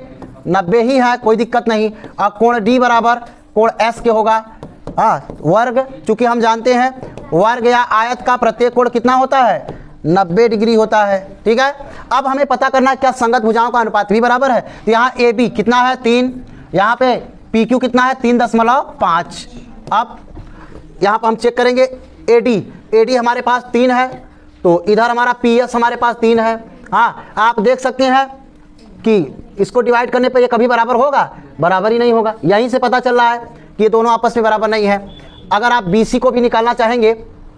90 ही है, कोई दिक्कत नहीं। और कोण डी बराबर कोण एस के होगा। हाँ, वर्ग चूंकि हम जानते हैं वर्ग या आयत का प्रत्येक कोण कितना होता है 90 डिग्री होता है। ठीक है, अब हमें पता करना है क्या संगत भुजाओं का अनुपात भी बराबर है। तो यहाँ ए बी कितना है 3, यहाँ पे पी क्यू कितना है 3.5। अब यहाँ पर हम चेक करेंगे एडी हमारे पास 3 है तो इधर हमारा पी एस हमारे पास 3 है। हाँ, आप देख सकते हैं कि इसको डिवाइड करने पे ये कभी बराबर होगा, बराबर ही नहीं होगा। यहीं से पता चल रहा है कि ये दोनों आपस में बराबर नहीं है। अगर आप बीसी को भी निकालना चाहेंगे,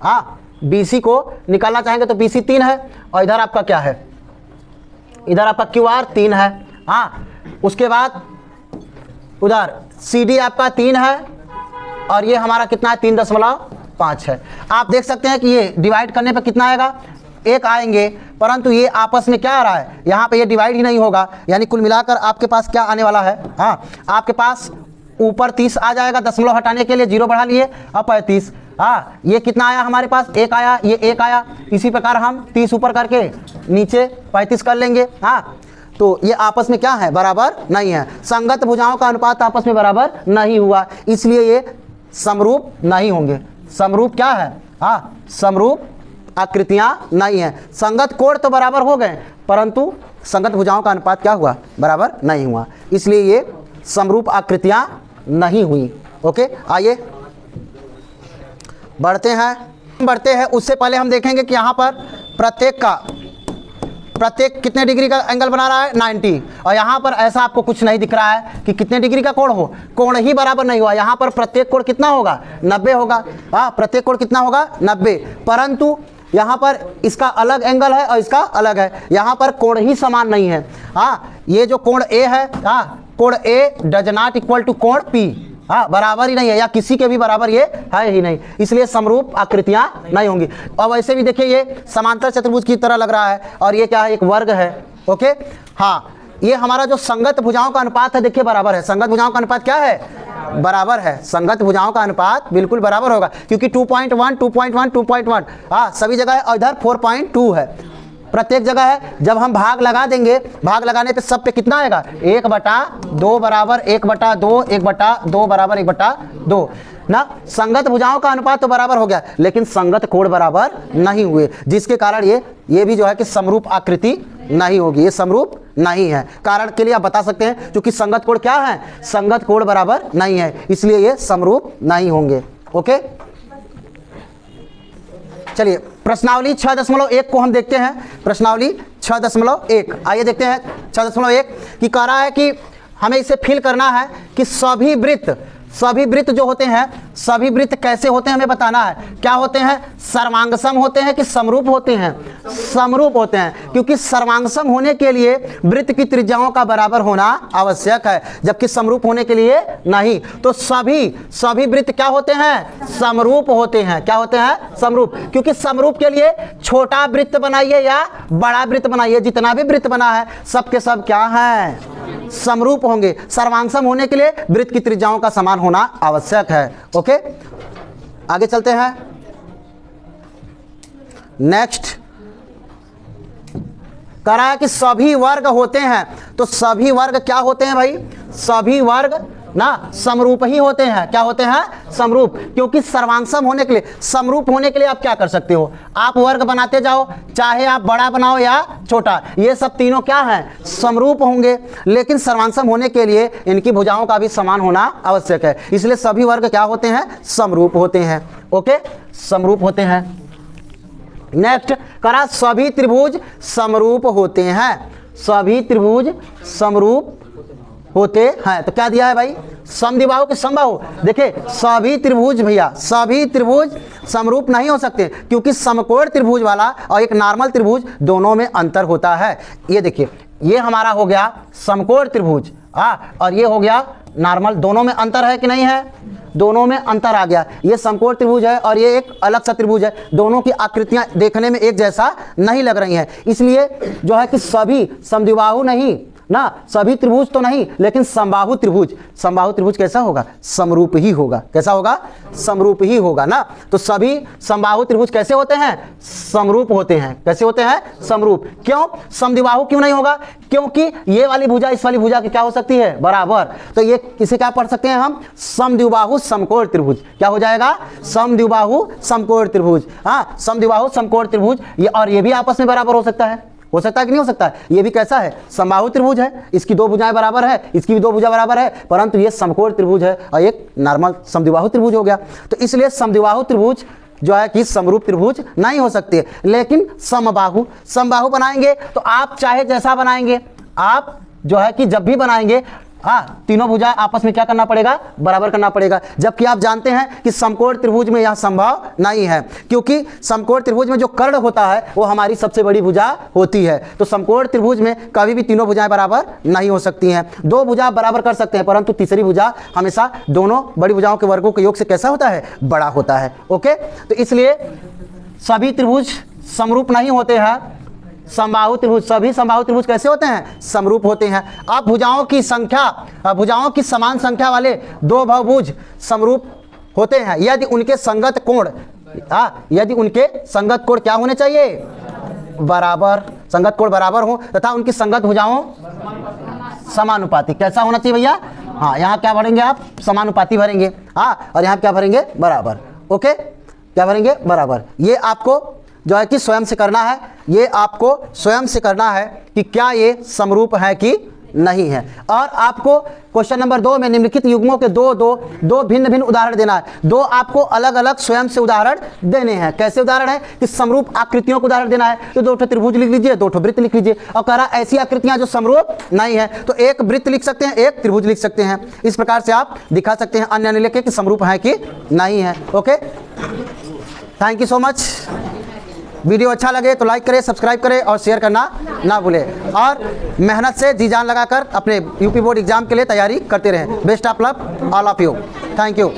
हाँ बीसी को निकालना चाहेंगे तो बीसी 3 है और इधर आपका क्या है, इधर आपका क्यू आर 3 है। हाँ, उसके बाद उधर सी डी आपका 3 है और ये हमारा कितना है 3.5 है। आप देख सकते हैं कि ये डिवाइड करने पे कितना आएगा 1 आएंगे, परंतु ये आपस में क्या आ रहा है, यहाँ पे ये डिवाइड ही नहीं होगा। यानी कुल मिलाकर आपके पास क्या आने वाला है, हाँ आपके पास ऊपर 30 आ जाएगा, दशमलव हटाने के लिए 0 बढ़ा लिए और 35। हाँ, ये कितना आया हमारे पास 1 आया, ये 1 आया। इसी प्रकार हम 30 ऊपर करके नीचे 35 कर लेंगे। हाँ, तो ये आपस में क्या है, बराबर नहीं है। संगत भुजाओं का अनुपात आपस में बराबर नहीं हुआ, इसलिए ये समरूप नहीं होंगे। समरूप क्या है, हाँ समरूप आकृतियां नहीं है। संगत कोण तो बराबर हो गए परंतु संगत भुजाओं का अनुपात क्या हुआ, बराबर नहीं हुआ, इसलिए ये समरूप आकृतियां नहीं हुई। ओके, आइए बढ़ते हैं। उससे पहले हम देखेंगे कि यहाँ पर प्रत्येक कितने डिग्री का एंगल बना रहा है 90, और यहाँ पर ऐसा आपको कुछ नहीं दिख रहा है कि कितने डिग्री का कोण हो, कोण ही बराबर नहीं हुआ। यहाँ पर प्रत्येक कोण कितना होगा 90 होगा। हाँ, प्रत्येक कोण कितना होगा 90, परंतु यहाँ पर इसका अलग एंगल है और इसका अलग है, यहाँ पर कोण ही समान नहीं है। हाँ, ये जो कोण ए है, हाँ कोण ए डज नॉट इक्वल टू कोण पी, हाँ बराबर ही नहीं है, या किसी के भी बराबर ये है ही नहीं, इसलिए समरूप आकृतियां नहीं होंगी। और वैसे भी देखिए ये समांतर चतुर्भुज की तरह लग रहा है और ये क्या है, एक वर्ग है। ओके, हाँ ये हमारा जो संगत भुजाओं का अनुपात है देखिए बराबर है। संगत भुजाओं का अनुपात क्या है, बराबर है। संगत भुजाओं का अनुपात बिल्कुल बराबर होगा, क्योंकि 2.1 2.1 2.1 हाँ सभी जगह है, और इधर 4.2 है प्रत्येक जगह है। जब हम भाग लगा देंगे, भाग लगाने पे सब पे कितना आएगा 1/2 बराबर 1/2 1/2 बराबर 1/2 ना। संगत भुजाओं का अनुपात तो बराबर हो गया, लेकिन संगत कोण बराबर नहीं हुए, जिसके कारण ये भी जो है कि समरूप आकृति नहीं होगी, ये समरूप नहीं है। कारण के लिए आप बता सकते हैं, क्योंकि संगत कोण क्या है, संगत कोण बराबर नहीं है, इसलिए ये समरूप नहीं होंगे। ओके, चलिए प्रश्नावली 6.1 को हम देखते हैं। प्रश्नावली 6.1 आइए देखते हैं 6.1 की कह रहा है कि हमें इसे फील करना है कि सभी वृत्त जो होते हैं, सभी वृत्त कैसे होते हैं हमें बताना है। क्या होते हैं? सर्वांगसम होते हैं कि समरूप होते हैं? समरूप होते हैं, क्योंकि सर्वांगसम होने के लिए वृत्त की त्रिज्याओं का बराबर होना आवश्यक है, जबकि समरूप होने के लिए नहीं। तो सभी वृत्त क्या होते हैं? समरूप होते हैं। क्या होते हैं? समरूप। क्योंकि समरूप के लिए छोटा वृत्त बनाइए या बड़ा वृत्त बनाइए, जितना भी वृत्त बना है सब के सब क्या है? समरूप होंगे। सर्वांगसम होने के लिए वृत्त की त्रिज्याओं का समान होना आवश्यक है। ओके, आगे चलते हैं। नेक्स्ट कह रहा है कि सभी वर्ग होते हैं। तो सभी वर्ग क्या होते हैं भाई? सभी वर्ग ना समरूप ही होते हैं। क्या होते हैं? समरूप। क्योंकि सर्वांगसम होने के लिए, समरूप होने के लिए आप क्या कर सकते हो? आप वर्ग बनाते जाओ, चाहे आप बड़ा बनाओ या छोटा, ये सब तीनों क्या हैं? समरूप होंगे। लेकिन सर्वांगसम होने के लिए इनकी भुजाओं का भी समान होना आवश्यक है, इसलिए सभी वर्ग क्या होते हैं? समरूप होते हैं। ओके, समरूप होते हैं। नेक्स्ट करा सभी त्रिभुज समरूप होते हैं। सभी त्रिभुज समरूप होते हैं। तो क्या दिया है भाई? समद्विबाहु के समबाहु। देखिए सभी त्रिभुज भैया, सभी त्रिभुज समरूप नहीं हो सकते, क्योंकि समकोण त्रिभुज वाला और एक नॉर्मल त्रिभुज दोनों में अंतर होता है। ये देखिए, ये हमारा हो गया समकोण त्रिभुज, और ये हो गया नॉर्मल। दोनों में अंतर है कि नहीं है? दोनों में अंतर आ गया। ये समकोण त्रिभुज है और ये एक अलग सा त्रिभुज है। दोनों की आकृतियां देखने में एक जैसा नहीं लग रही हैं, इसलिए जो है कि सभी समद्विबाहु नहीं ना, सभी त्रिभुज तो नहीं, लेकिन समबाहु त्रिभुज। समबाहु त्रिभुज कैसा होगा? समरूप ही होगा। कैसा होगा? समरूप ही होगा ना। तो सभी समबाहु त्रिभुज कैसे होते हैं? समरूप होते हैं। कैसे होते हैं? समरूप। क्यों? समद्विबाहु क्यों नहीं होगा? क्योंकि ये वाली भुजा इस वाली भुजा की क्या हो सकती है? बराबर। तो ये किसे क्या पढ़ सकते हैं हम? समद्विबाहु समकोण त्रिभुज। क्या हो जाएगा? समद्विबाहु समकोण त्रिभुज। हाँ, समद्विबाहु समकोण त्रिभुज। ये और ये भी आपस में बराबर हो सकता है कि नहीं हो सकता है? ये भी कैसा है? समबाहु त्रिभुज है। इसकी दो भुजाएं बराबर है, इसकी भी दो भुजा बराबर है, परंतु ये समकोण त्रिभुज है और एक नॉर्मल समद्विबाहु त्रिभुज हो गया। तो इसलिए समद्विबाहु त्रिभुज जो है कि समरूप त्रिभुज नहीं हो सकते। लेकिन समबाहु बनाएंगे तो आप चाहे जैसा बनाएंगे, आप जो है कि जब भी बनाएंगे तीनों भुजा आपस में क्या करना पड़ेगा? बराबर करना पड़ेगा। जबकि आप जानते हैं कि समकोण त्रिभुज में यह संभव नहीं है, क्योंकि समकोण त्रिभुज में जो कर्ण होता है वो हमारी सबसे बड़ी भुजा होती है। तो समकोण त्रिभुज में कभी भी तीनों भुजाएं बराबर नहीं हो सकती हैं। दो भुजा बराबर कर सकते हैं, परंतु तीसरी भुजा हमेशा दोनों बड़ी भुजाओं के वर्गों के योग से कैसा होता है? बड़ा होता है। ओके, तो इसलिए सभी त्रिभुज समरूप नहीं होते हैं। समबाहु त्रिभुज, सभी समबाहु त्रिभुज कैसे होते हैं? समरूप होते हैं। अब भुजाओं की संख्या, भुजाओं की समान संख्या वाले दो बहुभुज समरूप होते हैं यदि उनके संगत कोण, यदि उनके संगत कोण क्या होने चाहिए? बराबर। संगत कोण बराबर हो तथा उनकी संगत भुजाओं समानुपाती। कैसा होना चाहिए भैया? हाँ, यहाँ क्या भरेंगे आप? समानुपाती भरेंगे। और यहाँ क्या भरेंगे? बराबर। ओके, क्या भरेंगे? बराबर। ये आपको जो है कि स्वयं से करना है, ये आपको स्वयं से करना है कि क्या ये समरूप है कि नहीं है। और आपको क्वेश्चन नंबर 2 में निम्नलिखित युग्मों के दो भिन्न भिन्न उदाहरण देना है। दो आपको अलग अलग स्वयं से उदाहरण देने हैं। कैसे उदाहरण है? कि समरूप आकृतियों को उदाहरण देना है, तो दो त्रिभुज लिख लीजिए, दो वृत्त लिख लीजिए। और कह रहा ऐसी आकृतियां जो समरूप नहीं है, तो एक वृत्त लिख सकते हैं, एक त्रिभुज लिख सकते हैं। इस प्रकार से आप दिखा सकते हैं अन्य लिख के कि समरूप है कि नहीं है। Okay, thank you so much. Video अच्छा लगे तो लाइक करें, सब्सक्राइब करें और शेयर करना ना भूलें। और मेहनत से जी जान लगाकर अपने यूपी बोर्ड एग्जाम के लिए तैयारी करते रहें। Best of luck all of you. Thank you.